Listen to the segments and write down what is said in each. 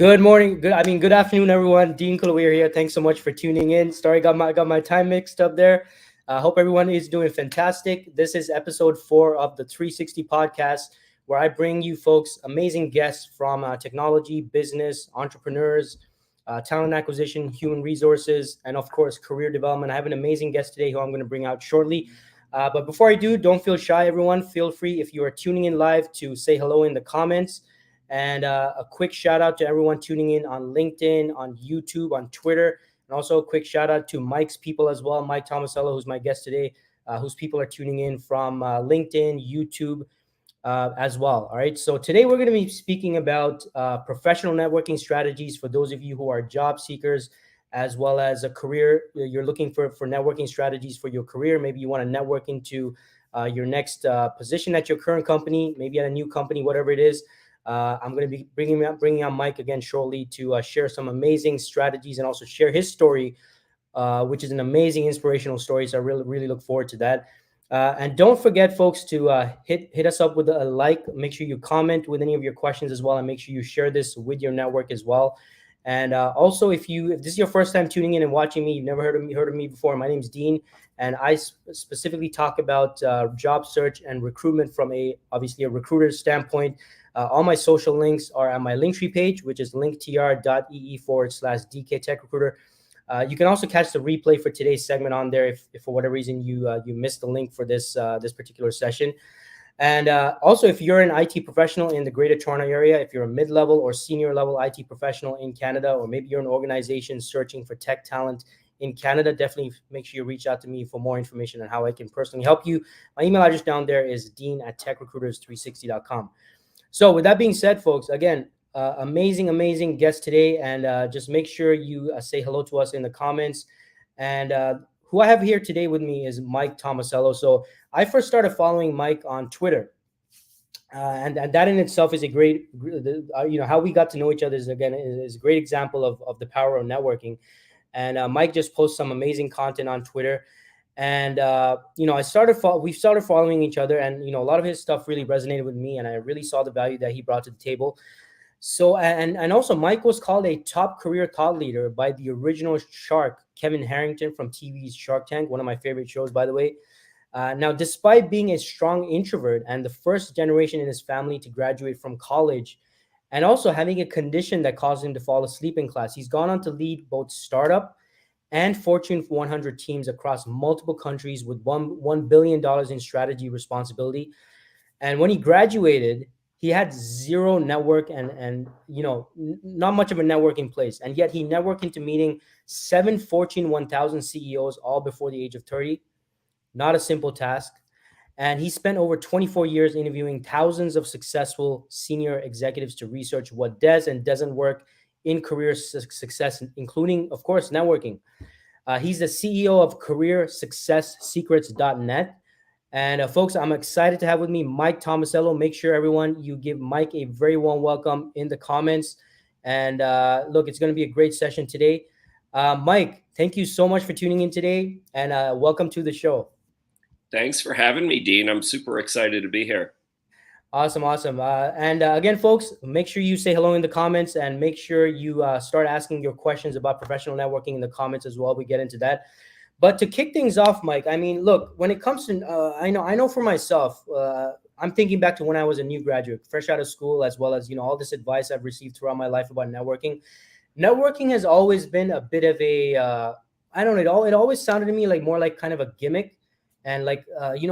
Good morning. Good afternoon, everyone. Dean Kulaweera here. Thanks so much for tuning in. Sorry, got my time mixed up there. Hope everyone is doing fantastic. This is episode 4 of the 360 podcast, where I bring you folks amazing guests from technology, business, entrepreneurs, talent acquisition, human resources, and of course, career development. I have an amazing guest today who I'm going to bring out shortly. But before I do, don't feel shy, everyone. Feel free, if you are tuning in live, to say hello in the comments. And a quick shout out to everyone tuning in on LinkedIn, on YouTube, on Twitter, and also a quick shout out to Mike's people as well. Mike Tomasello, who's my guest today, whose people are tuning in from LinkedIn, YouTube as well. All right. So today we're going to be speaking about professional networking strategies for those of you who are job seekers, as well as a career. You're looking for networking strategies for your career. Maybe you want to network into your next position at your current company, maybe at a new company, whatever it is. I'm going to be bringing on Mike again shortly to share some amazing strategies and also share his story, which is an amazing inspirational story. So I really look forward to that. And don't forget, folks, to hit us up with a like. Make sure you comment with any of your questions as well, and make sure you share this with your network as well. And also, if this is your first time tuning in and watching me, you've never heard of me before. My name is Dean, and I specifically talk about job search and recruitment from obviously a recruiter's standpoint. All my social links are on my Linktree page, which is linktr.ee/DK Tech Recruiter. You can also catch the replay for today's segment on there if for whatever reason you missed the link for this particular session. And also, if you're an IT professional in the Greater Toronto Area, if you're a mid-level or senior level IT professional in Canada, or maybe you're an organization searching for tech talent in Canada, definitely make sure you reach out to me for more information on how I can personally help you. My email address down there is dean@techrecruiters360.com. So with that being said, folks, again, amazing guest today. And just make sure you say hello to us in the comments. And who I have here today with me is Mike Tomasello. So I first started following Mike on Twitter. And that in itself is a great, how we got to know each other is a great example of the power of networking. And Mike just posts some amazing content on Twitter. And, we started following each other, and, a lot of his stuff really resonated with me, and I really saw the value that he brought to the table. So, and also Mike was called a top career thought leader by the original shark, Kevin Harrington, from TV's Shark Tank, one of my favorite shows, by the way. Now, despite being a strong introvert and the first generation in his family to graduate from college, and also having a condition that caused him to fall asleep in class, he's gone on to lead both startup and Fortune 100 teams across multiple countries with $1 billion in strategy responsibility. And when he graduated, he had zero network and not much of a network in place. And yet he networked into meeting 7 Fortune 1000 CEOs all before the age of 30. Not a simple task. And he spent over 24 years interviewing thousands of successful senior executives to research what does and doesn't work in career success, including, of course, networking. He's the CEO of CareerSuccessSecrets.net. And folks, I'm excited to have with me Mike Tomasello. Make sure, everyone, you give Mike a very warm welcome in the comments. And look, it's going to be a great session today. Mike, thank you so much for tuning in today, and welcome to the show. Thanks for having me, Dean. I'm super excited to be here. Awesome. And again, folks, make sure you say hello in the comments, and make sure you start asking your questions about professional networking in the comments as well. We get into that. But to kick things off, Mike, I mean, look, when it comes to, I know for myself, I'm thinking back to when I was a new graduate, fresh out of school, as well as, all this advice I've received throughout my life about networking. Networking has always been a bit of a, I don't know, it always sounded to me like more like kind of a gimmick. And like,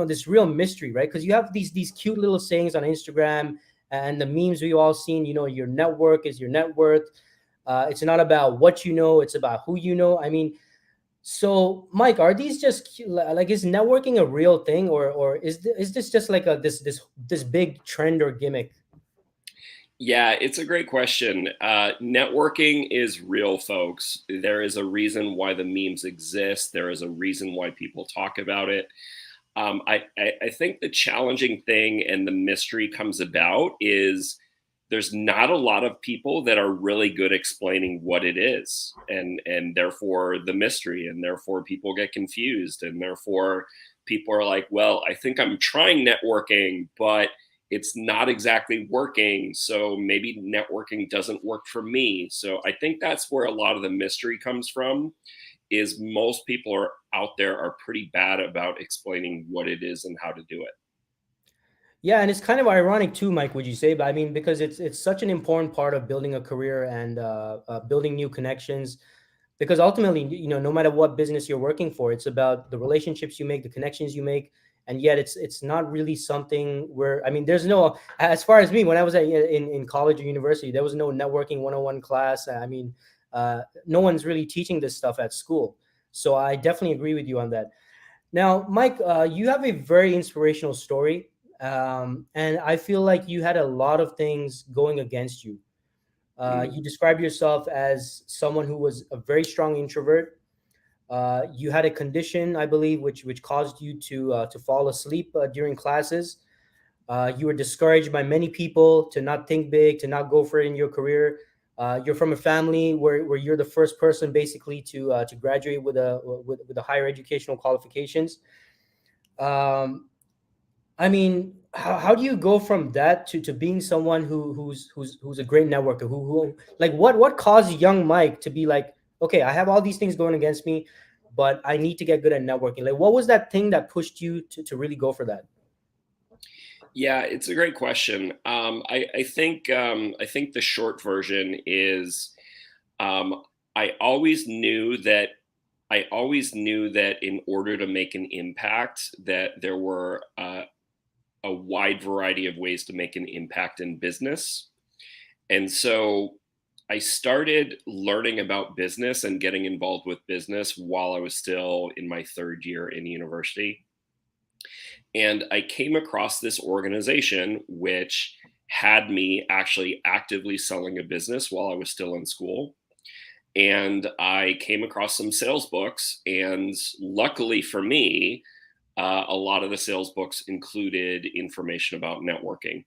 this real mystery, right? Because you have these cute little sayings on Instagram and the memes we've all seen, your network is your net worth. It's not about what you know, it's about who you know. I mean, so Mike, are these just like, is networking a real thing, or is this just like this big trend or gimmick? Yeah, it's a great question. Networking is real, folks. There is a reason why the memes exist. There is a reason why people talk about it. I think the challenging thing and the mystery comes about is there's not a lot of people that are really good explaining what it is, and therefore the mystery, and therefore people get confused, and therefore people are like, well, I think I'm trying networking, but it's not exactly working. So maybe networking doesn't work for me. So I think that's where a lot of the mystery comes from, is most people are out there are pretty bad about explaining what it is and how to do it. Yeah, and it's kind of ironic too, Mike. Would you say? But I mean, because it's such an important part of building a career and building new connections. Because ultimately, no matter what business you're working for, it's about the relationships you make, the connections you make, and yet it's not really something where, I mean, there's no, as far as me, when I was in college or university, there was no networking 101 class. I mean, no one's really teaching this stuff at school. So I definitely agree with you on that. Now, Mike, you have a very inspirational story, and I feel like you had a lot of things going against you. You describe yourself as someone who was a very strong introvert. You had a condition, I believe, which caused you to fall asleep during classes. You were discouraged by many people to not think big, to not go for it in your career. You're from a family where you're the first person basically to graduate with a higher educational qualifications. Um, I mean, how do you go from that to being someone who's a great networker? Who like what caused young Mike to be like, okay, I have all these things going against me, but I need to get good at networking. Like, what was that thing that pushed you to really go for that? Yeah, it's a great question. I think the short version is, um, I always knew that I always knew that in order to make an impact, that there were a wide variety of ways to make an impact in business. And so I started learning about business and getting involved with business while I was still in my third year in university. And I came across this organization which had me actually actively selling a business while I was still in school. And I came across some sales books. And luckily for me, a lot of the sales books included information about networking.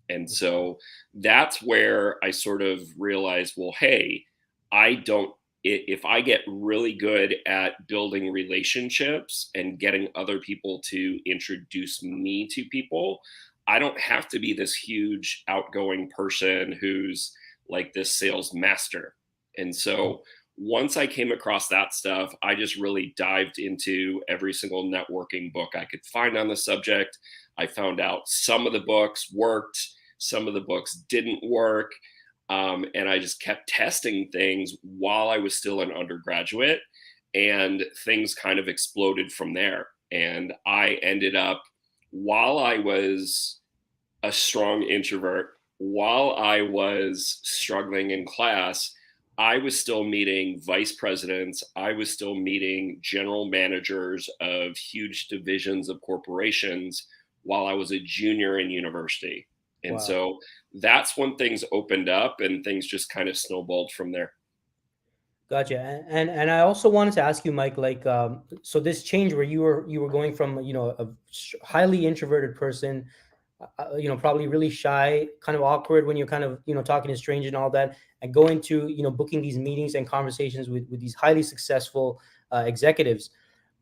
And so that's where I sort of realized, well, hey, I don't, if I get really good at building relationships and getting other people to introduce me to people, I don't have to be this huge outgoing person who's like this sales master. And so once I came across that stuff, I just really dived into every single networking book I could find on the subject. I found out some of the books worked, some of the books didn't work. And I just kept testing things while I was still an undergraduate, and things kind of exploded from there. And I ended up, while I was a strong introvert, while I was struggling in class, I was still meeting vice presidents. I was still meeting general managers of huge divisions of corporations while I was a junior in university. And Wow. so that's when things opened up and things just kind of snowballed from there. Gotcha. And I also wanted to ask you, Mike, like, so this change where you were going from, a highly introverted person, probably really shy, kind of awkward when you're kind of, talking to strangers and all that, and going to, booking these meetings and conversations with these highly successful executives.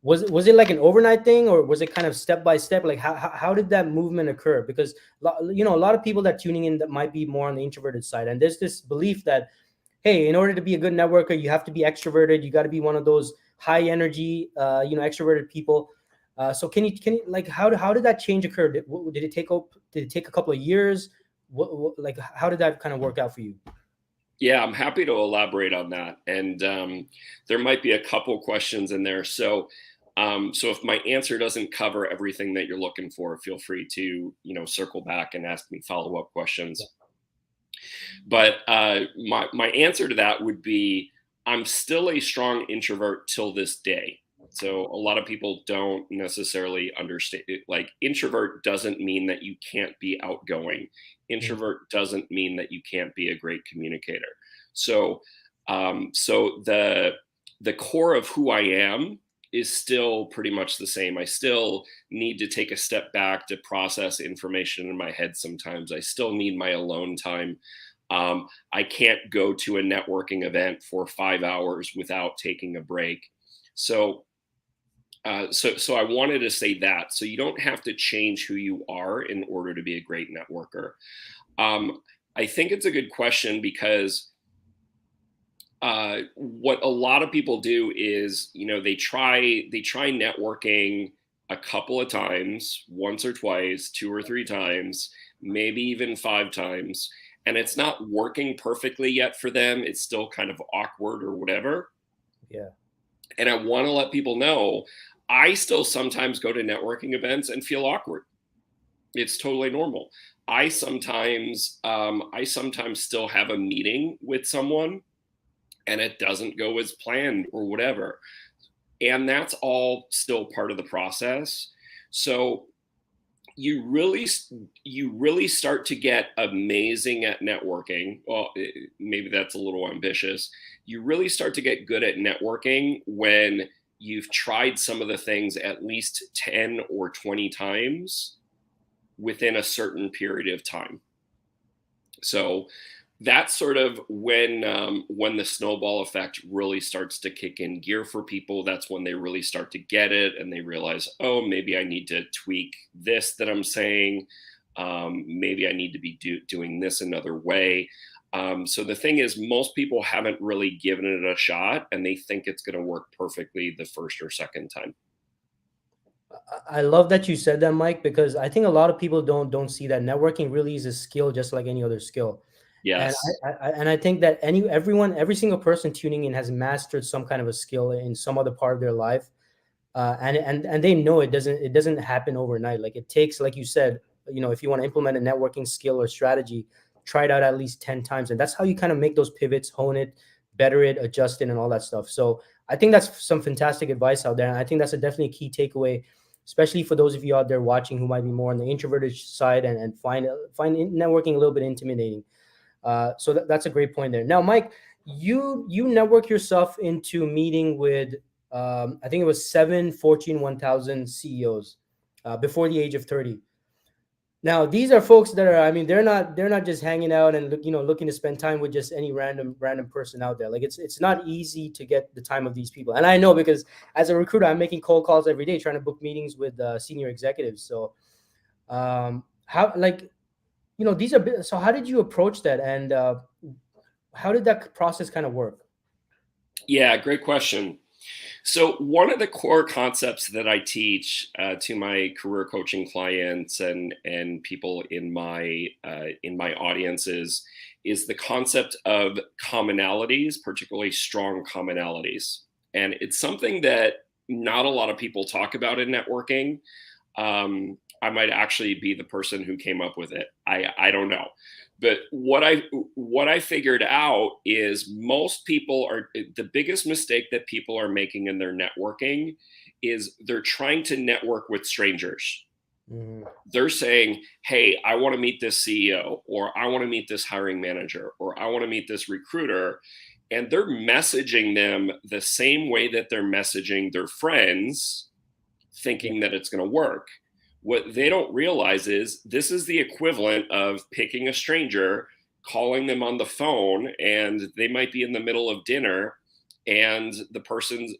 Was it like an overnight thing, or was it kind of step by step? Like, how did that movement occur? Because, a lot of people that tuning in that might be more on the introverted side, and there's this belief that, hey, in order to be a good networker, you have to be extroverted. You got to be one of those high energy, extroverted people. So can you like how did that change occur? Did it take a couple of years? Like how did that kind of work out for you? Yeah, I'm happy to elaborate on that. And there might be a couple questions in there. So if my answer doesn't cover everything that you're looking for, feel free to, circle back and ask me follow-up questions. But my answer to that would be, I'm still a strong introvert till this day. So a lot of people don't necessarily understand it. Like, introvert doesn't mean that you can't be outgoing. Mm. Introvert doesn't mean that you can't be a great communicator. So so the core of who I am is still pretty much the same. I still need to take a step back to process information in my head sometimes. I still need my alone time. I can't go to a networking event for 5 hours without taking a break. So So I wanted to say that. So you don't have to change who you are in order to be a great networker. I think it's a good question because what a lot of people do is, they try networking a couple of times, once or twice, two or three times, maybe even five times, and it's not working perfectly yet for them. It's still kind of awkward or whatever. Yeah. And I want to let people know I still sometimes go to networking events and feel awkward. It's totally normal. I sometimes still have a meeting with someone and it doesn't go as planned or whatever. And that's all still part of the process. So you really you really start to get amazing at networking. Well, maybe that's a little ambitious. You really start to get good at networking when you've tried some of the things at least 10 or 20 times within a certain period of time. So that's sort of when the snowball effect really starts to kick in gear for people. That's when they really start to get it and they realize, oh, maybe I need to tweak this that I'm saying. Maybe I need to be doing this another way. So the thing is, most people haven't really given it a shot and they think it's going to work perfectly the first or second time. I love that you said that, Mike, because I think a lot of people don't see that networking really is a skill, just like any other skill. And Yes. I think that every single person tuning in has mastered some kind of a skill in some other part of their life, and they know it doesn't happen overnight. Like it takes, like you said, if you want to implement a networking skill or strategy, try it out at least 10 times, and that's how you kind of make those pivots, hone it, better it, adjust it, and all that stuff. So I think that's some fantastic advice out there, and I think that's definitely a key takeaway, especially for those of you out there watching who might be more on the introverted side and find networking a little bit intimidating. So that's a great point there. Now, Mike, you network yourself into meeting with I think it was 7 Fortune 1000 CEOs before the age of 30. Now, these are folks that are, I mean, they're not just hanging out and looking to spend time with just any random person out there. Like it's not easy to get the time of these people, and I know because as a recruiter, I'm making cold calls every day trying to book meetings with senior executives. So how like these are so how did you approach that, and how did that process kind of work? Yeah, great question. So one of the core concepts that I teach to my career coaching clients and people in my audiences is the concept of commonalities, particularly strong commonalities. And it's something that not a lot of people talk about in networking. I might actually be the person who came up with it. I don't know. But what I figured out is most people are the biggest mistake that people are making in their networking is they're trying to network with strangers. Mhm. They're saying, "Hey, I want to meet this CEO, or I want to meet this hiring manager, or I want to meet this recruiter." And they're messaging them the same way that they're messaging their friends, Yeah, thinking that it's going to work. What they don't realize is this is the equivalent of picking a stranger, calling them on the phone, and they might be in the middle of dinner, and the person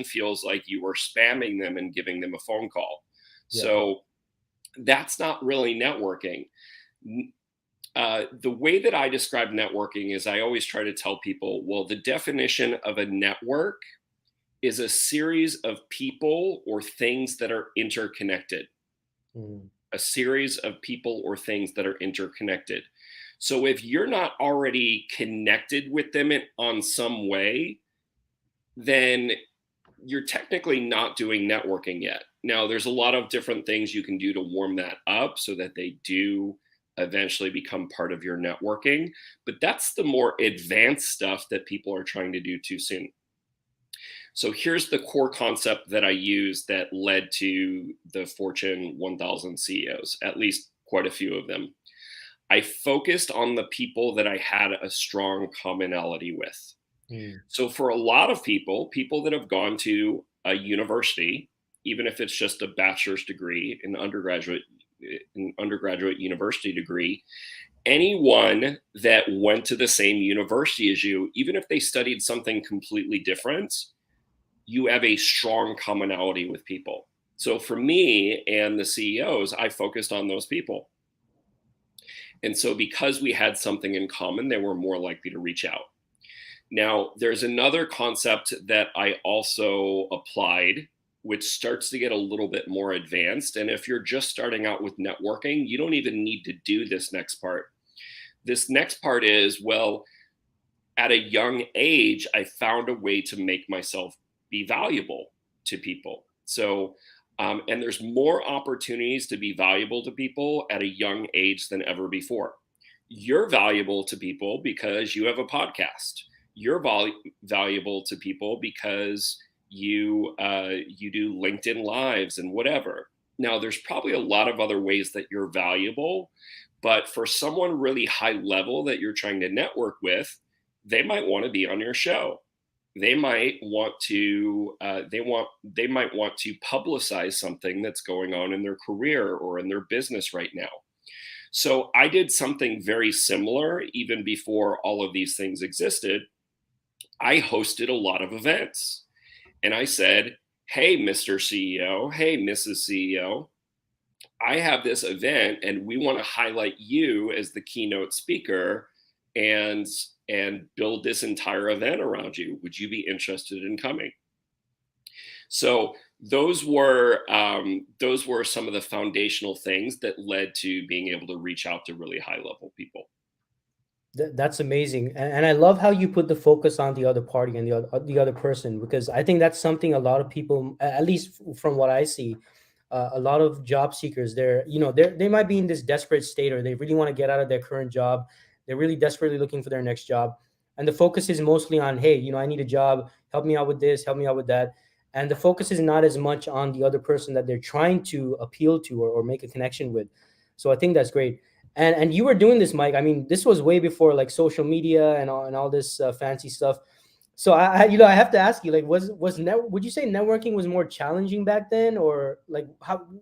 feels like you are spamming them and giving them a phone call. yeah, So that's not really networking. The way that I describe networking is I always try to tell people, well, the definition of a network is a series of people or things that are interconnected. mhm, A series of people or things that are interconnected. So if you're not already connected with them on some way, then you're technically not doing networking yet. Now, there's a lot of different things you can do to warm that up so that they do eventually become part of your networking. But that's the more advanced stuff that people are trying to do too soon. So here's the core concept that I used that led to the Fortune 1000 CEOs, at least quite a few of them. I focused on the people that I had a strong commonality with. mhm. So for a lot of people, people that have gone to a university, even if it's just a bachelor's degree, an undergraduate university degree, anyone that went to the same university as you, even if they studied something completely different, you have a strong commonality with people. So for me and the CEOs, I focused on those people. And so because we had something in common, they were more likely to reach out. Now, there's another concept that I also applied, which starts to get a little bit more advanced. And if you're just starting out with networking, you don't even need to do this next part. This next part is, well, at a young age, I found a way to make myself be valuable to people. So, and there's more opportunities to be valuable to people at a young age than ever before. You're valuable to people because you have a podcast. You're valuable to people because you do LinkedIn Lives and whatever. Now, there's probably a lot of other ways that you're valuable, but for someone really high level that you're trying to network with, they might want to be on your show. They might want to they might want to publicize something that's going on in their career or in their business right now. So I did something very similar even before all of these things existed. I hosted a lot of events and I said, hey, Mr. CEO, hey, Mrs. CEO, I have this event and we want to highlight you as the keynote speaker and build this entire event around you. Would you be interested in coming? So those were some of the foundational things that led to being able to reach out to really high level people. That's amazing, and I love how you put the focus on the other party and the other person, because I think that's something a lot of people, at least from what I see, a lot of job seekers, they might be in this desperate state, or they really want to get out of their current job. They're really desperately looking for their next job, and the focus is mostly on, hey, I need a job, help me out with this, help me out with that, and the focus is not as much on the other person that they're trying to appeal to, or make a connection with. So I think that's great. And you were doing this, Mike. I mean, this was way before like social media and all this fancy stuff. So I have to ask you, like, would you say networking was more challenging back then, or like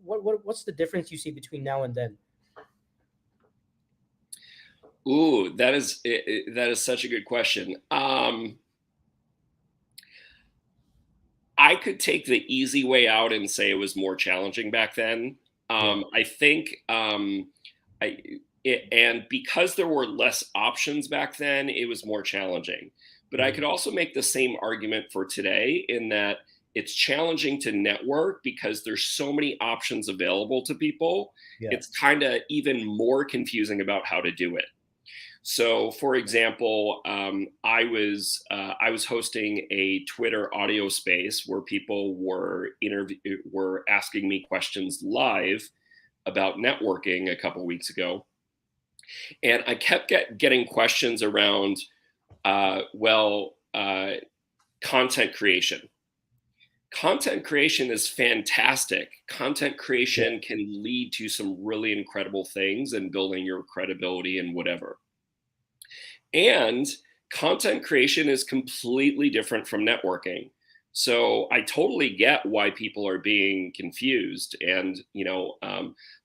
what's the difference you see between now and then? Ooh, that is such a good question. I could take the easy way out and say it was more challenging back then. I think and because there were less options back then, it was more challenging. But I could also make the same argument for today, in that it's challenging to network because there's so many options available to people. Yeah. It's kind of even more confusing about how to do it. So, for example, I was hosting a Twitter audio space where people were asking me questions live about networking a couple weeks ago, and I kept getting questions around, content creation. Content creation is fantastic. Content creation can lead to some really incredible things and building your credibility and whatever. And content creation is completely different from networking. So I totally get why people are being confused. And,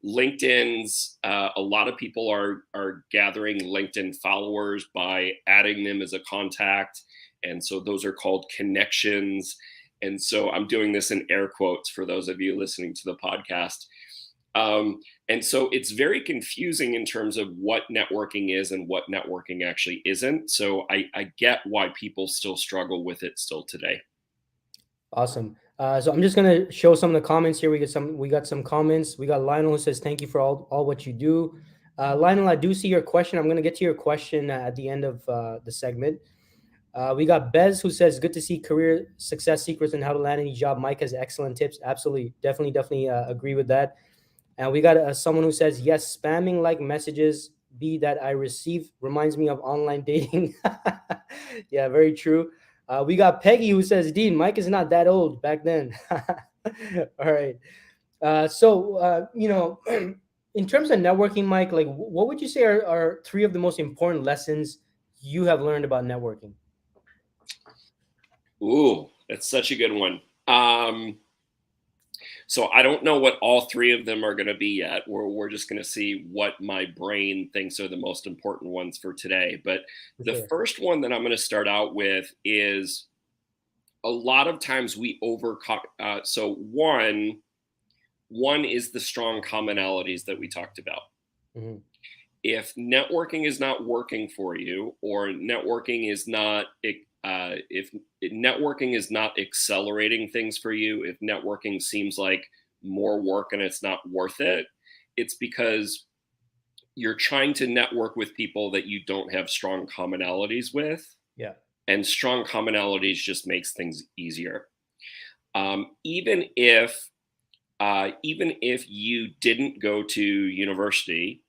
LinkedIn's, a lot of people are gathering LinkedIn followers by adding them as a contact. And so those are called connections. And so I'm doing this in air quotes for those of you listening to the podcast. And so it's very confusing in terms of what networking is and what networking actually isn't. So I get why people still struggle with it still today. Awesome. So I'm just gonna show some of the comments here. We got some comments. We got Lionel who says, "Thank you for all what you do." Lionel, I do see your question. I'm gonna get to your question at the end of the segment. We got Bez who says, "Good to see career success secrets and how to land any job. Mike has excellent tips." Absolutely, definitely agree with that. And we got someone who says, "Yes, spamming like messages that I receive reminds me of online dating." Yeah, very true. We got Peggy who says, "Dean, Mike is not that old back then." All right. In terms of networking, Mike, like what would you say are three of the most important lessons you have learned about networking? Ooh, that's such a good one. So I don't know what all three of them are going to be yet. We're just going to see what my brain thinks are the most important ones for today. But the first one that I'm going to start out with is a lot of times we so one is the strong commonalities that we talked about. Mm-hmm. If networking is not working for you, or networking is not if networking is not accelerating things for you, if networking seems like more work and it's not worth it, it's because you're trying to network with people that you don't have strong commonalities with, Yeah. and strong commonalities just makes things easier. Even if you didn't go to university,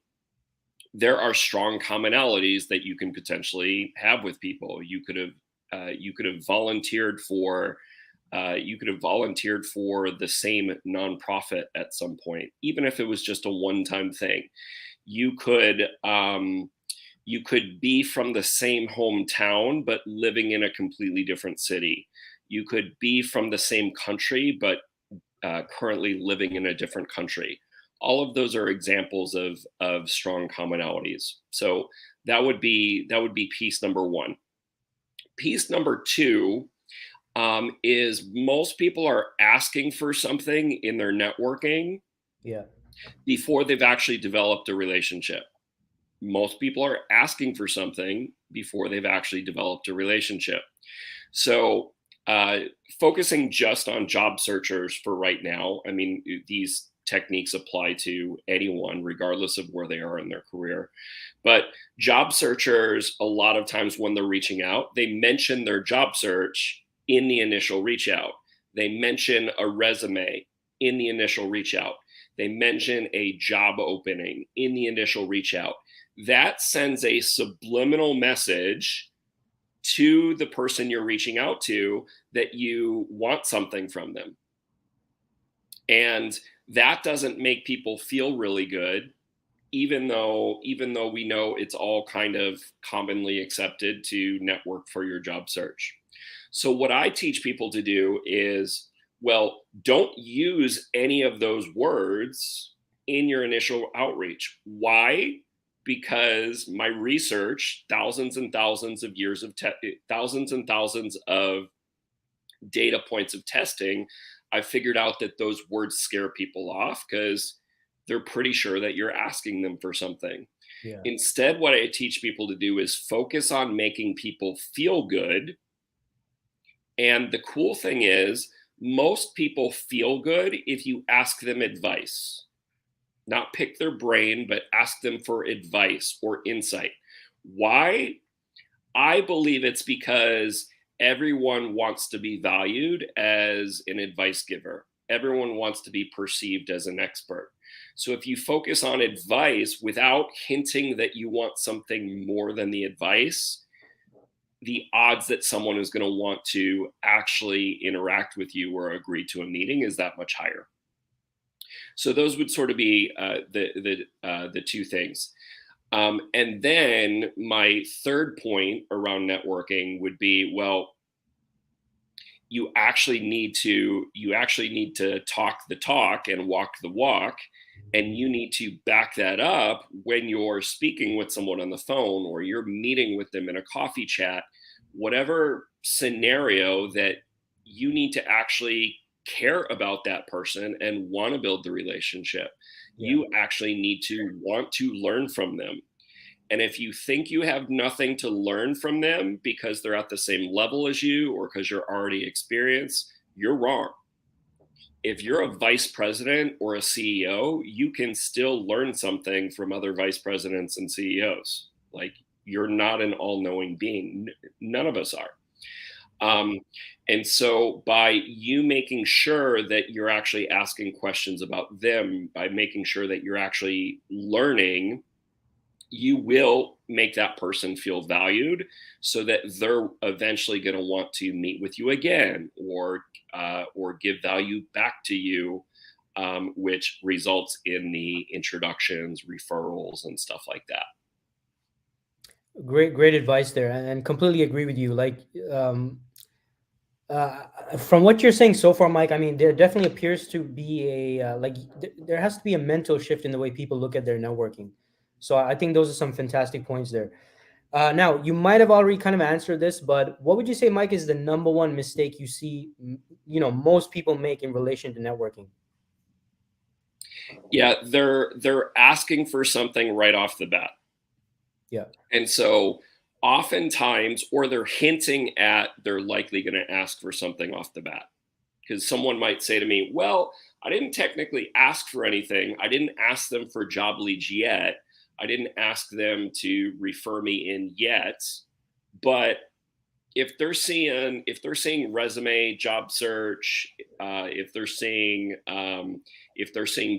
there are strong commonalities that you can potentially have with people. You could have volunteered for the same nonprofit at some point, even if it was just a one-time thing. You could you could be from the same hometown but living in a completely different city. You could be from the same country but currently living in a different country. All of those are examples of strong commonalities. So that would be piece number one. Piece number two is most people are asking for something in their networking Yeah. before they've actually developed a relationship. Most people are asking for something before they've actually developed a relationship. So, uh, focusing just on job searchers for right now, I mean, these techniques apply to anyone, regardless of where they are in their career. But job searchers, a lot of times when they're reaching out, they mention their job search in the initial reach out. They mention a resume in the initial reach out. They mention a job opening in the initial reach out. That sends a subliminal message to the person you're reaching out to that you want something from them. And that doesn't make people feel really good, even though we know it's all kind of commonly accepted to network for your job search. So what I teach people to do is, well, don't use any of those words in your initial outreach. Why? Because my research, thousands and thousands of years of thousands and thousands of data points of testing, I figured out that those words scare people off because they're pretty sure that you're asking them for something. Yeah. Instead, what I teach people to do is focus on making people feel good. And the cool thing is, most people feel good if you ask them advice, not pick their brain, but ask them for advice or insight. Why? I believe it's because everyone wants to be valued as an advice giver. Everyone wants to be perceived as an expert. So if you focus on advice without hinting that you want something more than the advice, the odds that someone is going to want to actually interact with you or agree to a meeting is that much higher. So those would sort of be the two things. And then my third point around networking would be, well, you actually need to talk the talk and walk the walk, and you need to back that up when you're speaking with someone on the phone or you're meeting with them in a coffee chat, whatever scenario that you need to actually care about that person and want to build the relationship. Yeah. You actually need to want to learn from them. And if you think you have nothing to learn from them because they're at the same level as you or because you're already experienced, you're wrong. If you're a vice president or a CEO, you can still learn something from other vice presidents and CEOs. Like, you're not an all knowing being. None of us are. And so, by you making sure that you're actually asking questions about them, by making sure that you're actually learning, you will make that person feel valued so that they're eventually going to want to meet with you again or give value back to you, which results in the introductions, referrals, and stuff like that. Great advice there, and completely agree with you. Like, from what you're saying so far, Mike, I mean, there definitely appears to be there has to be a mental shift in the way people look at their networking. So I think those are some fantastic points there. Now, you might have already kind of answered this, but what would you say, Mike, is the number one mistake you see, most people make in relation to networking? Yeah, they're asking for something right off the bat. Yeah. And so oftentimes, or they're hinting at they're likely going to ask for something off the bat. Because someone might say to me, well, I didn't technically ask for anything. I didn't ask them for job leads yet. I didn't ask them to refer me in yet. But if they're seeing resume, job search, if they're seeing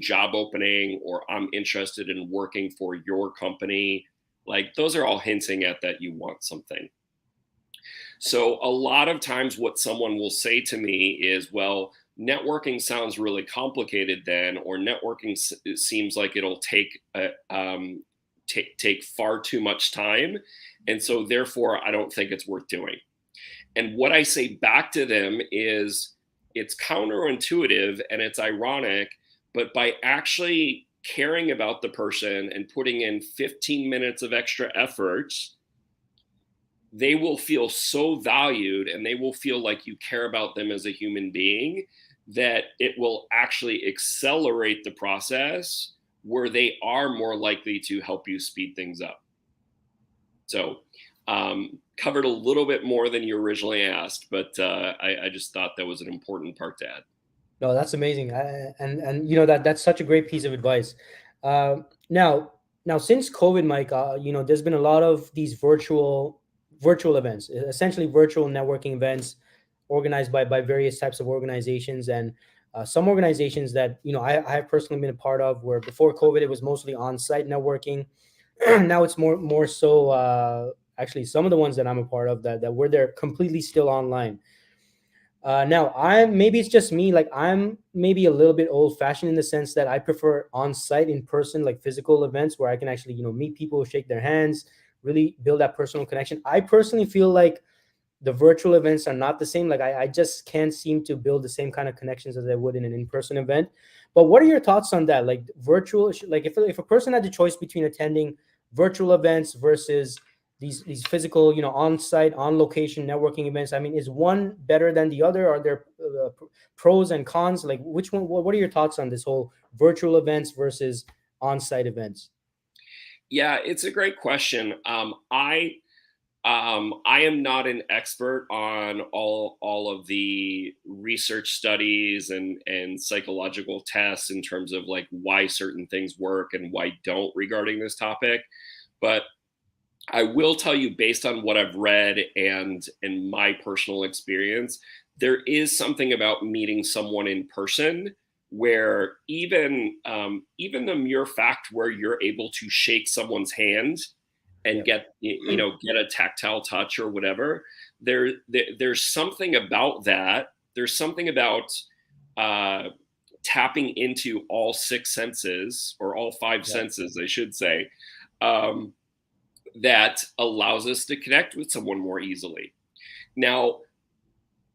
job opening, or I'm interested in working for your company, like those are all hinting at that you want something. So a lot of times what someone will say to me is, well, networking sounds really complicated then, or networking it seems like it'll take far too much time. And so therefore I don't think it's worth doing. And what I say back to them is, it's counterintuitive and it's ironic, but by actually caring about the person and putting in 15 minutes of extra effort, they will feel so valued and they will feel like you care about them as a human being, that it will actually accelerate the process where they are more likely to help you speed things up. So, covered a little bit more than you originally asked, but I just thought that was an important part to add. No, that's amazing. And that's such a great piece of advice. Uh, now, since COVID, Mike, there's been a lot of these virtual events, essentially virtual networking events organized by various types of organizations, and some organizations that I have personally been a part of, where before COVID it was mostly on-site networking. Now it's more so, actually some of the ones that I'm a part of, that were there completely still online. Now, maybe it's just me, like I'm maybe a little bit old fashioned in the sense that I prefer on-site, in person, like physical events where I can actually meet people, shake their hands, really build that personal connection. I personally feel like the virtual events are not the same. Like I just can't seem to build the same kind of connections as I would in an in-person event. But what are your thoughts on that? Like virtual, like if a person had the choice between attending virtual events versus these physical, on-site, on-location networking events, I mean, is one better than the other? Are there pros and cons? Like which one? What are your thoughts on this whole virtual events versus on-site events? Yeah, it's a great question. I am not an expert on all of the research studies and psychological tests in terms of like why certain things work and why don't regarding this topic. But I will tell you, based on what I've read and my personal experience, there is something about meeting someone in person where even the mere fact where you're able to shake someone's hand and Yeah. get a tactile touch or whatever, there's something about that. There's something about uh, tapping into all six senses, or all five Yeah. senses, I should say. Um, that allows us to connect with someone more easily. Now,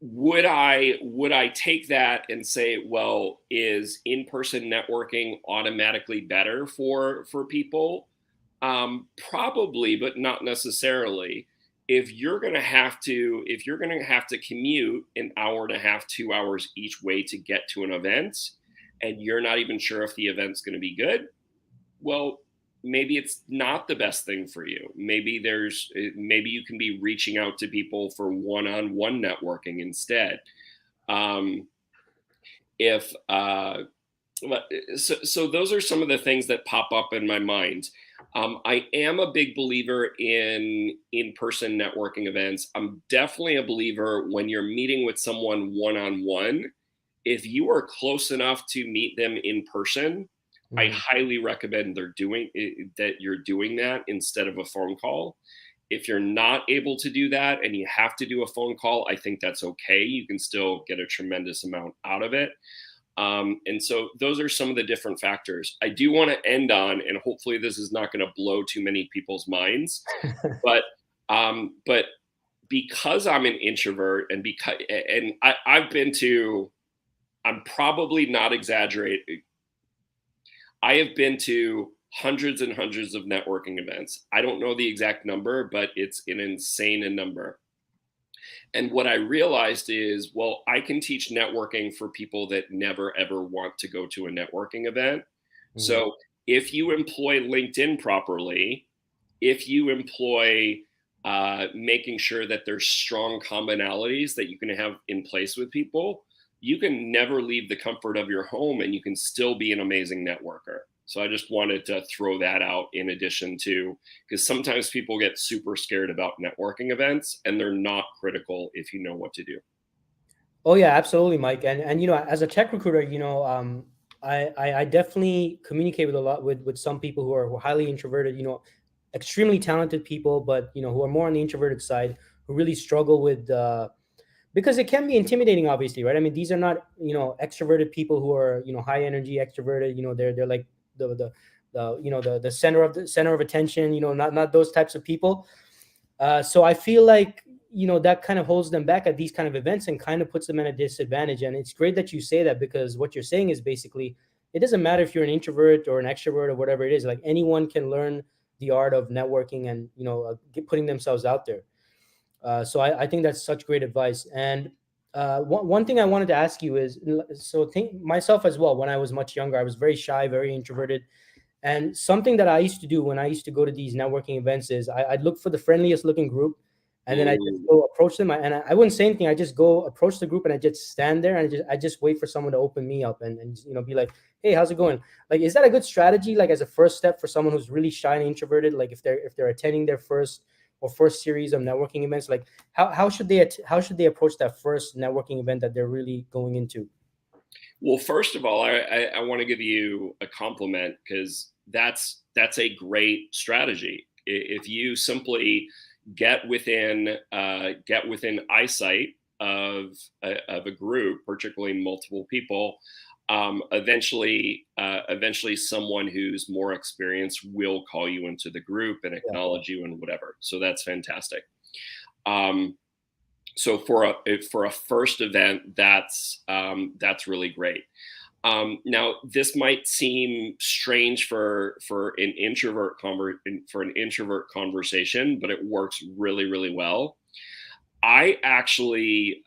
would I take that and say, well, is in-person networking automatically better for people? Probably, but not necessarily. If you're going to have to commute an hour and a half, 2 hours each way to get to an event, and you're not even sure if the event's going to be good, well, maybe it's not the best thing for you. Maybe you can be reaching out to people for one-on-one networking instead. Um, if so those are some of the things that pop up in my mind. I am a big believer in-person networking events. I'm definitely a believer when you're meeting with someone one-on-one. If you are close enough to meet them in person, I Mhm. highly recommend you're doing that instead of a phone call. If you're not able to do that and you have to do a phone call, I think that's okay. You can still get a tremendous amount out of it. And so those are some of the different factors. I do want to end on, and hopefully this is not going to blow too many people's minds, but because I'm an introvert, I've been to, I'm probably not exaggerating, I have been to hundreds and hundreds of networking events. I don't know the exact number, but it's an insane number. And what I realized is, well, I can teach networking for people that never ever want to go to a networking event. Mm. So if you employ LinkedIn properly, if you employ making sure that there's strong commonalities that you can have in place with people, you can never leave the comfort of your home and you can still be an amazing networker. So I just wanted to throw that out in addition to, because sometimes people get super scared about networking events and they're not critical if you know what to do. Oh yeah, absolutely, Mike. And as a tech recruiter, I definitely communicate with a lot with some people who are highly introverted, extremely talented people, but who are more on the introverted side, who really struggle with because it can be intimidating, obviously, right? I mean, these are not extroverted people who are high energy extroverted. They're like the center of attention. Not those types of people. So I feel like that kind of holds them back at these kind of events and kind of puts them at a disadvantage. And it's great that you say that, because what you're saying is basically it doesn't matter if you're an introvert or an extrovert or whatever it is. Like, anyone can learn the art of networking and putting themselves out there. So I think that's such great advice. And one thing I wanted to ask you is, so think myself as well. When I was much younger, I was very shy, very introverted. And something that I used to do when I used to go to these networking events is I'd look for the friendliest looking group, and then I just Mm. go approach them. I wouldn't say anything. I just go approach the group and I just stand there and I just wait for someone to open me up and be like, hey, how's it going? Like, is that a good strategy? Like, as a first step for someone who's really shy and introverted, like if they're attending their first series of networking events, like how should they approach that first networking event that they're really going into? Well, first of all, I want to give you a compliment, because that's a great strategy. If you simply get within eyesight of a group, particularly multiple people, eventually someone who's more experienced will call you into the group and Yeah, acknowledge you and whatever. So that's fantastic. Um, so for a first event, that's really great. Now, this might seem strange for an introvert conversation, but it works really, really well. I actually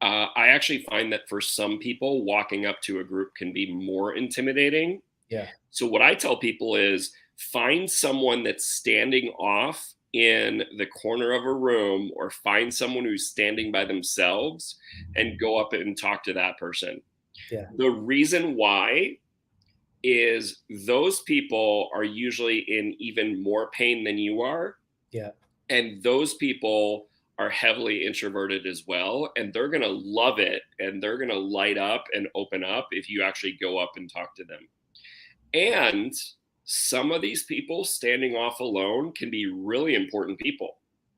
I actually find that for some people, walking up to a group can be more intimidating. yeah, So what I tell people is, find someone that's standing off in the corner of a room, or find someone who's standing by themselves and go up and talk to that person. yeah, The reason why is those people are usually in even more pain than you are. yeah. And those people are heavily introverted as well. And they're going to love it. And they're going to light up and open up if you actually go up and talk to them. And some of these people standing off alone can be really important people.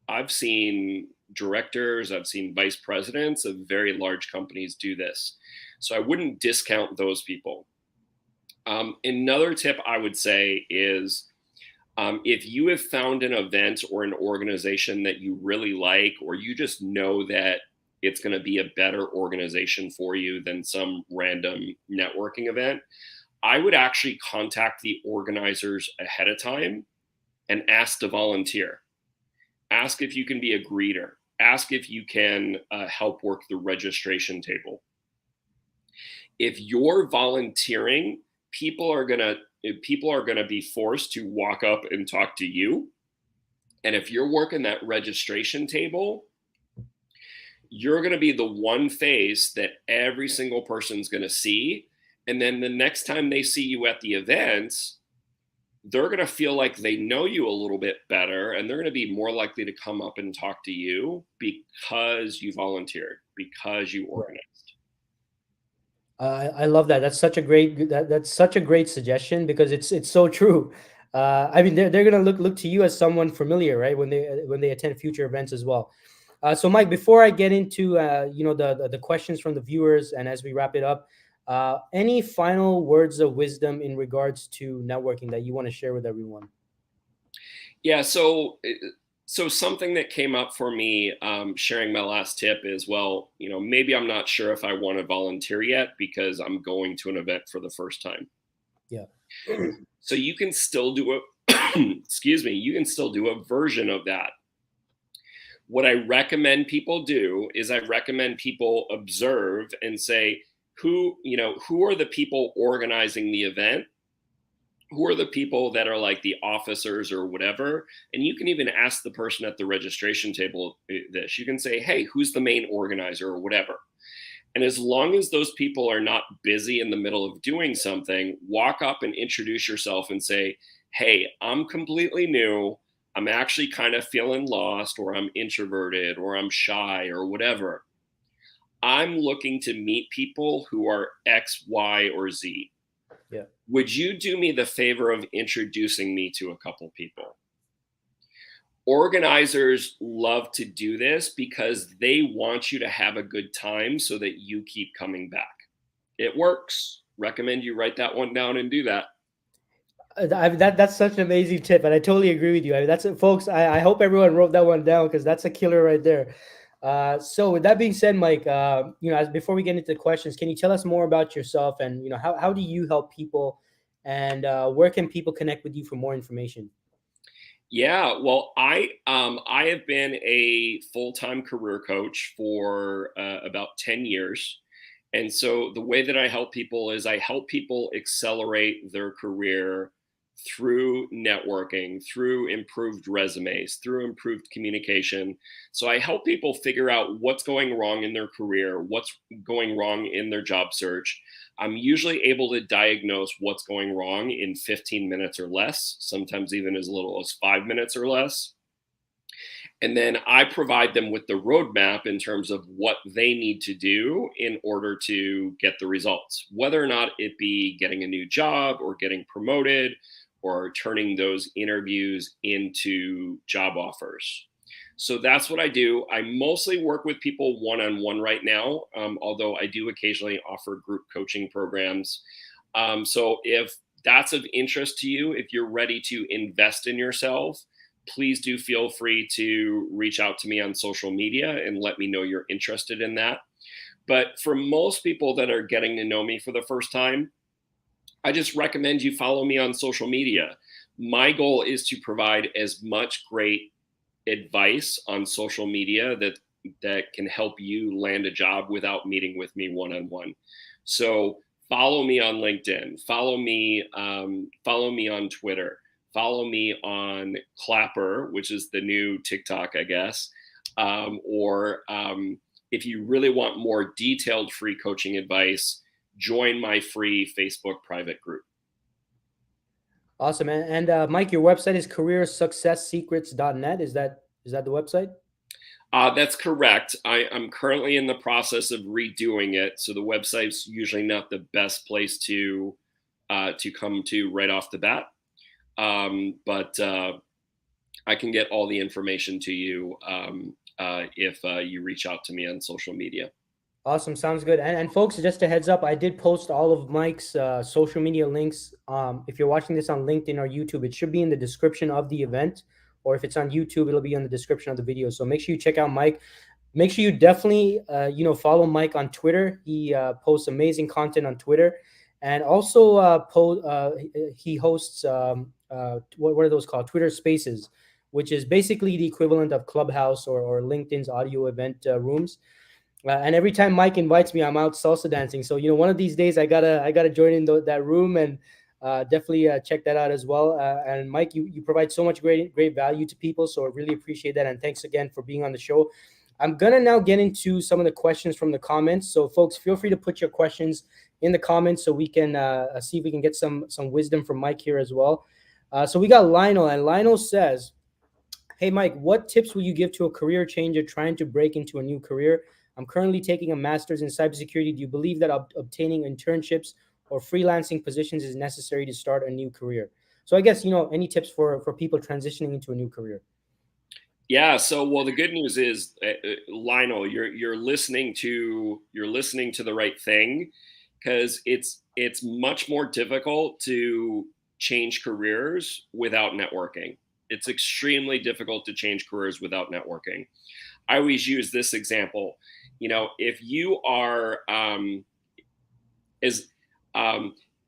I've seen directors, I've seen vice presidents of very large companies do this. So I wouldn't discount those people. Another tip I would say is, if you have found an event or an organization that you really like, or you just know that it's going to be a better organization for you than some random networking event, I would actually contact the organizers ahead of time and ask to volunteer. Ask if you can be a greeter. Ask if you can help work the registration table. If you're volunteering, people are gonna be forced to walk up and talk to you. And if you're working that registration table, you're going to be the one face that every single person's going to see. And then the next time they see you at the event, they're going to feel like they know you a little bit better, and they're going to be more likely to come up and talk to you because you volunteered, because you organized. I love that. That's such a great suggestion, because it's so true. I mean, they're gonna look to you as someone familiar, right? When they attend future events as well. So, Mike, before I get into the questions from the viewers, and as we wrap it up, any final words of wisdom in regards to networking that you want to share with everyone? Yeah, so something that came up for me, sharing my last tip is, well, maybe I'm not sure if I want to volunteer yet because I'm going to an event for the first time. Yeah. So you can still do a, excuse me, you can still do a version of that. What I recommend people do is I recommend people observe and say, who are the people organizing the event? Who are the people that are like the officers or whatever? And you can even ask the person at the registration table this. You can say, hey, who's the main organizer or whatever? And as long as those people are not busy in the middle of doing something, walk up and introduce yourself and say, hey, I'm completely new. I'm actually kind of feeling lost, or I'm introverted, or I'm shy, or whatever. I'm looking to meet people who are X, Y, or Z. Yeah. Would you do me the favor of introducing me to a couple people? Organizers love to do this because they want you to have a good time so that you keep coming back. It works. Recommend you write that one down and do that. That's such an amazing tip, and I totally agree with you. That's it, folks. I hope everyone wrote that one down because that's a killer right there. So with that being said, Mike, as before we get into the questions, can you tell us more about yourself and how do you help people, and where can people connect with you for more information? Yeah, well, I have been a full-time career coach for about 10 years. And so the way that I help people is I help people accelerate their career through networking, through improved resumes, through improved communication. So I help people figure out what's going wrong in their career, what's going wrong in their job search. I'm usually able to diagnose what's going wrong in 15 minutes or less, sometimes even as little as 5 minutes or less. And then I provide them with the roadmap in terms of what they need to do in order to get the results, whether or not it be getting a new job or getting promoted or turning those interviews into job offers. So that's what I do. I mostly work with people one on one right now, although I do occasionally offer group coaching programs. So if that's of interest to you, if you're ready to invest in yourself, please do feel free to reach out to me on social media and let me know you're interested in that. But for most people that are getting to know me for the first time, I just recommend you follow me on social media. My goal is to provide as much great advice on social media that can help you land a job without meeting with me one on one. So follow me on LinkedIn. Follow me on Twitter. Follow me on Clapper, which is the new TikTok, I guess. Or if you really want more detailed free coaching advice, join my free Facebook private group. Awesome. And Mike, your website is careersuccesssecrets.net. Is that the website? That's correct. I'm currently in the process of redoing it, so the website's usually not the best place to come to right off the bat. But I can get all the information to you if you reach out to me on social media. Awesome. Sounds good. And folks, just a heads up, I did post all of Mike's social media links. If you're watching this on LinkedIn or YouTube, it should be in the description of the event. Or if it's on YouTube, it'll be in the description of the video. So make sure you check out Mike. Make sure you definitely, follow Mike on Twitter. He posts amazing content on Twitter. And also, he hosts, what are those called? Twitter Spaces, which is basically the equivalent of Clubhouse or LinkedIn's audio event rooms. And every time Mike invites me, I'm out salsa dancing. So one of these days I gotta join in that room and definitely check that out as well. And Mike, you provide so much great value to people, so I really appreciate that. And thanks again for being on the show. I'm gonna now get into some of the questions from the comments. So folks, feel free to put your questions in the comments so we can see if we can get some wisdom from Mike here as well. So we got Lionel, and Lionel says, "Hey Mike, what tips will you give to a career changer trying to break into a new career? I'm currently taking a master's in cybersecurity. Do you believe that obtaining internships or freelancing positions is necessary to start a new career?" So I guess any tips for people transitioning into a new career? Yeah. So, well, the good news is, Lionel, you're listening to the right thing, because it's much more difficult to change careers without networking. It's extremely difficult to change careers without networking. I always use this example. If you are as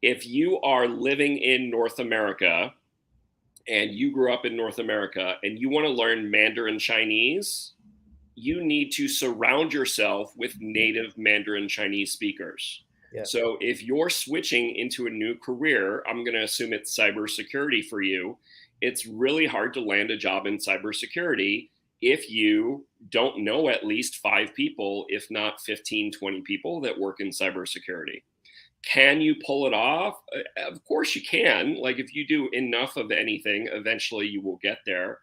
if you are living in North America and you grew up in North America and you want to learn Mandarin Chinese, you need to surround yourself with native Mandarin Chinese speakers. Yeah. So if you're switching into a new career, I'm going to assume it's cybersecurity for you. It's really hard to land a job in cybersecurity if you don't know at least 5 people, if not 15, 20 people that work in cybersecurity. Can you pull it off? Of course you can. Like if you do enough of anything, eventually you will get there.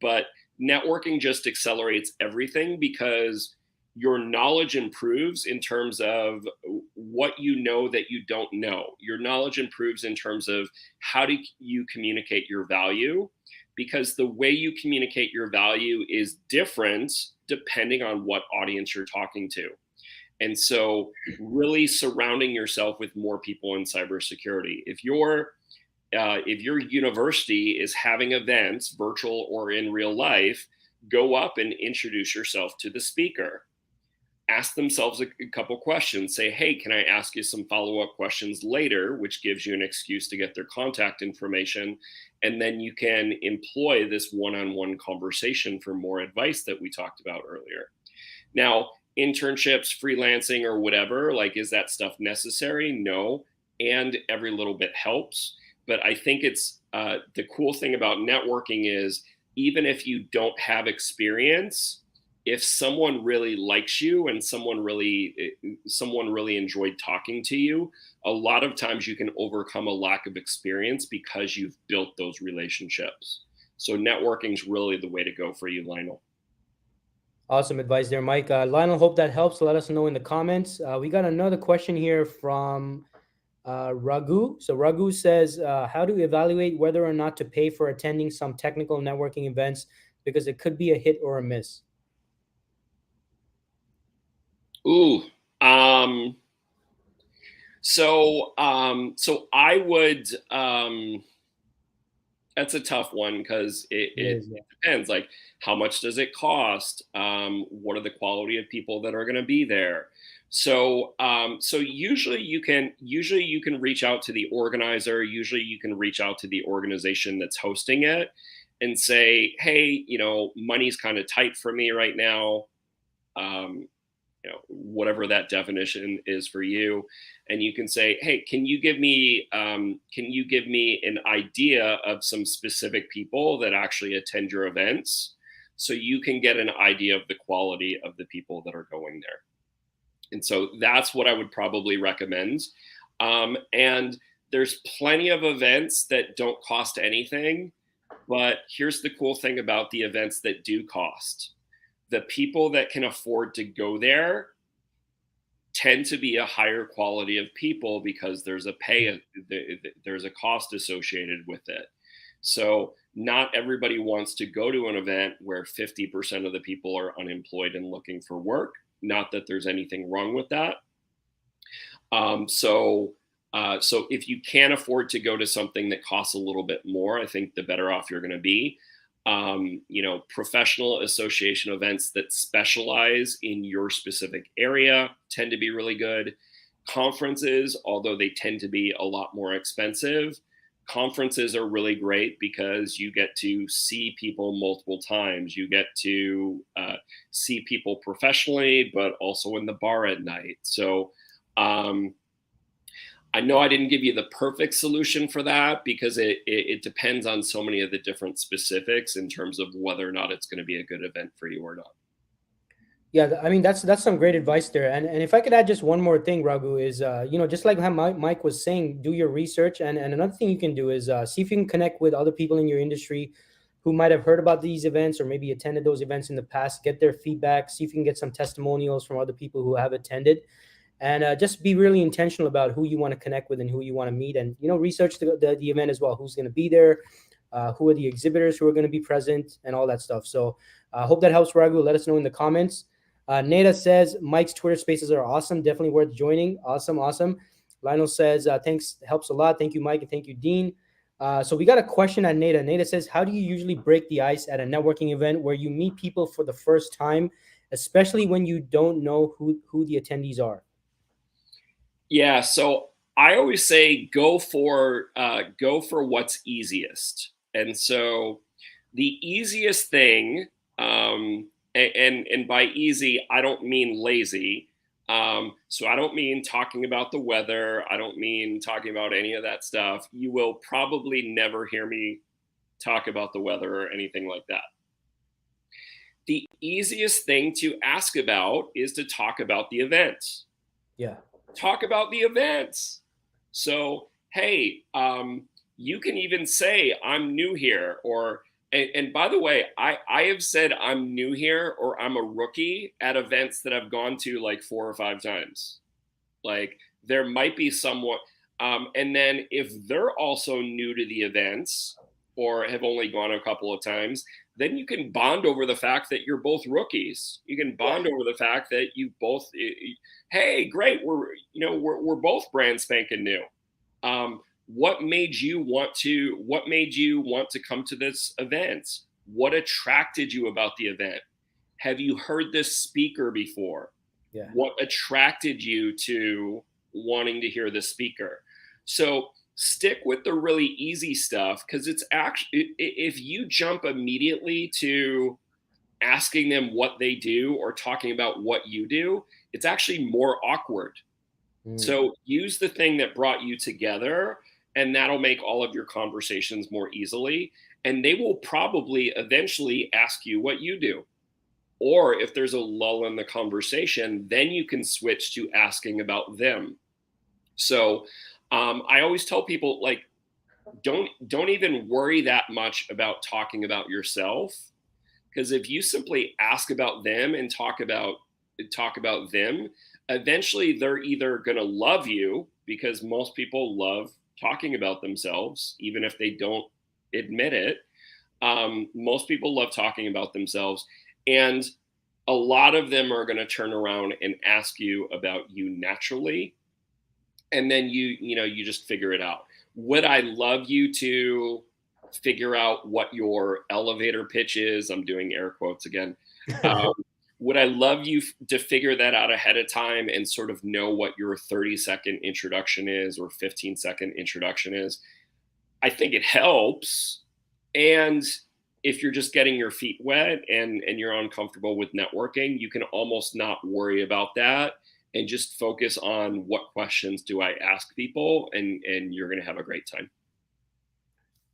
But networking just accelerates everything because your knowledge improves in terms of what you know that you don't know. Your knowledge improves in terms of how do you communicate your value, because the way you communicate your value is different depending on what audience you're talking to. And so really surrounding yourself with more people in cybersecurity. If your university is having events, virtual or in real life, go up and introduce yourself to the speaker. Ask themselves a couple questions. Say, hey, can I ask you some follow-up questions later, which gives you an excuse to get their contact information. And then you can employ this one-on-one conversation for more advice that we talked about earlier. Now, internships, freelancing, or whatever, like, is that stuff necessary? No. And every little bit helps. But I think it's the cool thing about networking is even if you don't have experience, if someone really likes you and someone really enjoyed talking to you, a lot of times you can overcome a lack of experience because you've built those relationships. So networking is really the way to go for you, Lionel. Awesome advice there, Mike. Lionel, hope that helps. Let us know in the comments. We got another question here from Raghu. So Raghu says, how do you evaluate whether or not to pay for attending some technical networking events, because it could be a hit or a miss? Ooh, so I would, that's a tough one because it depends. Like, how much does it cost? What are the quality of people that are going to be there? So usually you can reach out to the organizer. Usually you can reach out to the organization that's hosting it and say, hey, money's kind of tight for me right now. Whatever that definition is for you, and you can say, hey, can you give me an idea of some specific people that actually attend your events, so you can get an idea of the quality of the people that are going there. And so that's what I would probably recommend. And there's plenty of events that don't cost anything, but here's the cool thing about the events that do cost. The people that can afford to go there tend to be a higher quality of people because there's a cost associated with it. So not everybody wants to go to an event where 50% of the people are unemployed and looking for work. Not that there's anything wrong with that. So if you can't afford to go to something that costs a little bit more, I think the better off you're going to be. Professional association events that specialize in your specific area tend to be really good. Conferences, although they tend to be a lot more expensive, conferences are really great because you get to see people multiple times. You get to see people professionally, but also in the bar at night. So I know I didn't give you the perfect solution for that because it depends on so many of the different specifics in terms of whether or not it's going to be a good event for you or not. Yeah, I mean, that's some great advice there. And if I could add just one more thing, Raghu, is, just like how Mike was saying, do your research. And another thing you can do is see if you can connect with other people in your industry who might have heard about these events or maybe attended those events in the past, get their feedback, see if you can get some testimonials from other people who have attended. And just be really intentional about who you want to connect with and who you want to meet, and research the event as well. Who's going to be there? Who are the exhibitors who are going to be present, and all that stuff. So I hope that helps, Raghu. Let us know in the comments. Neda says Mike's Twitter Spaces are awesome. Definitely worth joining. Awesome. Lionel says thanks, helps a lot. Thank you, Mike, and thank you, Dean. So we got a question at Neda. Neda says, how do you usually break the ice at a networking event where you meet people for the first time, especially when you don't know who the attendees are? Yeah, so I always say go for what's easiest. And so the easiest thing, and by easy I don't mean lazy. So I don't mean talking about the weather. I don't mean talking about any of that stuff. You will probably never hear me talk about the weather or anything like that. The easiest thing to ask about is to talk about the event. Yeah. Talk about the events. So, hey, you can even say, I'm new here. And by the way, I have said I'm new here or I'm a rookie at events that I've gone to like 4 or 5 times. Like, there might be somewhat. And then if they're also new to the events or have only gone a couple of times, then you can bond over the fact that you're both rookies. You can bond over the fact that you both, hey, great, we're both brand spanking new. What made you want to come to this event? What attracted you about the event? Have you heard this speaker before? Yeah. What attracted you to wanting to hear the speaker? So stick with the really easy stuff, because it's actually, if you jump immediately to asking them what they do or talking about what you do, it's actually more awkward. So use the thing that brought you together, and that'll make all of your conversations more easily. And they will probably eventually ask you what you do. Or if there's a lull in the conversation, then you can switch to asking about them. So I always tell people, like, don't even worry that much about talking about yourself, because if you simply ask about them and talk about them, eventually they're either going to love you, because most people love talking about themselves, even if they don't admit it. Most people love talking about themselves, and a lot of them are going to turn around and ask you about you naturally, and then you just figure it out. Would I love you to figure out what your elevator pitch is? I'm doing air quotes again. Would I love you to figure that out ahead of time and sort of know what your 30-second introduction is or 15-second introduction is? I think it helps. And if you're just getting your feet wet and you're uncomfortable with networking, you can almost not worry about that and just focus on what questions do I ask people, and you're going to have a great time.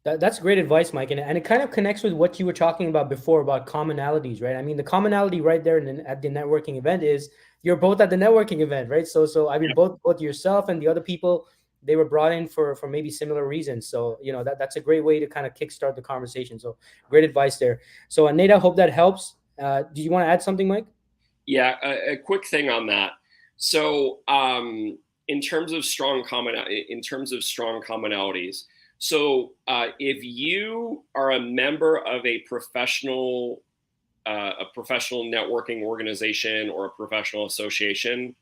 That's great advice, Mike. And it kind of connects with what you were talking about before about commonalities, right? I mean, the commonality right there at the networking event is you're both at the networking event, right? So I mean, both yourself and the other people, they were brought in for maybe similar reasons. So, that's a great way to kind of kickstart the conversation. So great advice there. So Nate, I hope that helps. Do you want to add something, Mike? Yeah, a quick thing on that. So in terms of strong commonalities, so if you are a member of a professional networking organization or a professional association,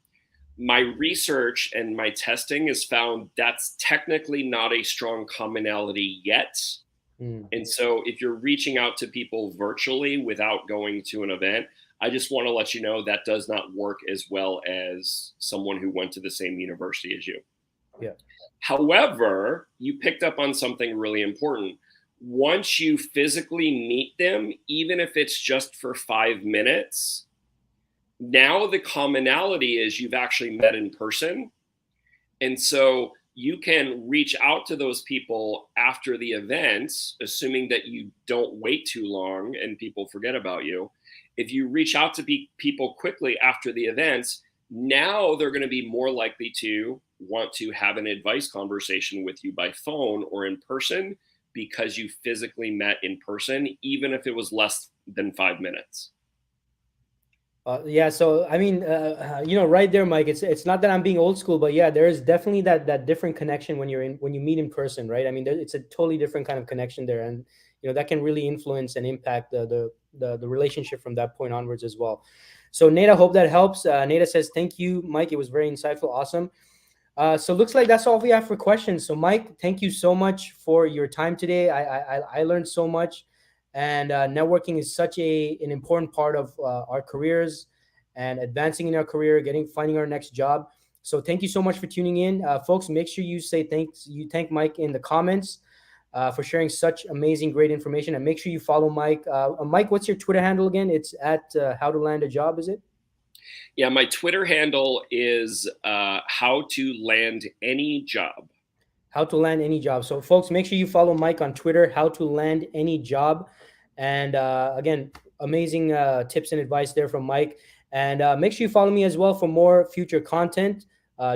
my research and my testing has found that's technically not a strong commonality yet. And so if you're reaching out to people virtually without going to an event, I just want to let you know that does not work as well as someone who went to the same university as you. Yeah. However, you picked up on something really important. Once you physically meet them, even if it's just for 5 minutes, now the commonality is you've actually met in person. And so you can reach out to those people after the event, assuming that you don't wait too long and people forget about you. If you reach out to people quickly after the events, now they're going to be more likely to want to have an advice conversation with you by phone or in person, because you physically met in person, even if it was less than 5 minutes. Yeah, so I mean, right there, Mike. It's not that I'm being old school, but yeah, there is definitely that different connection when you meet in person, right? I mean, it's a totally different kind of connection there, and that can really influence and impact the relationship from that point onwards as well. So Nate, I hope that helps. Nate says, "Thank you, Mike. It was very insightful, awesome." So looks like that's all we have for questions. So Mike, thank you so much for your time today. I learned so much. And networking is such an important part of our careers and advancing in our career, finding our next job. So thank you so much for tuning in, folks. Make sure you say thanks. You thank Mike in the comments for sharing such amazing, great information, and make sure you follow Mike. Mike, what's your Twitter handle again? It's at How to Land a Job. Is it? Yeah, my Twitter handle is How to Land Any Job. How to Land Any Job. So, folks, make sure you follow Mike on Twitter, How to Land Any Job. And again, amazing tips and advice there from Mike. And make sure you follow me as well for more future content,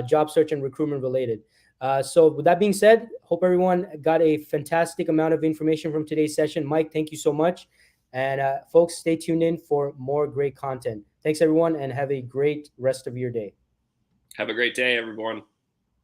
job search and recruitment related. So, with that being said, hope everyone got a fantastic amount of information from today's session. Mike, thank you so much. And folks, stay tuned in for more great content. Thanks, everyone, and have a great rest of your day. Have a great day, everyone.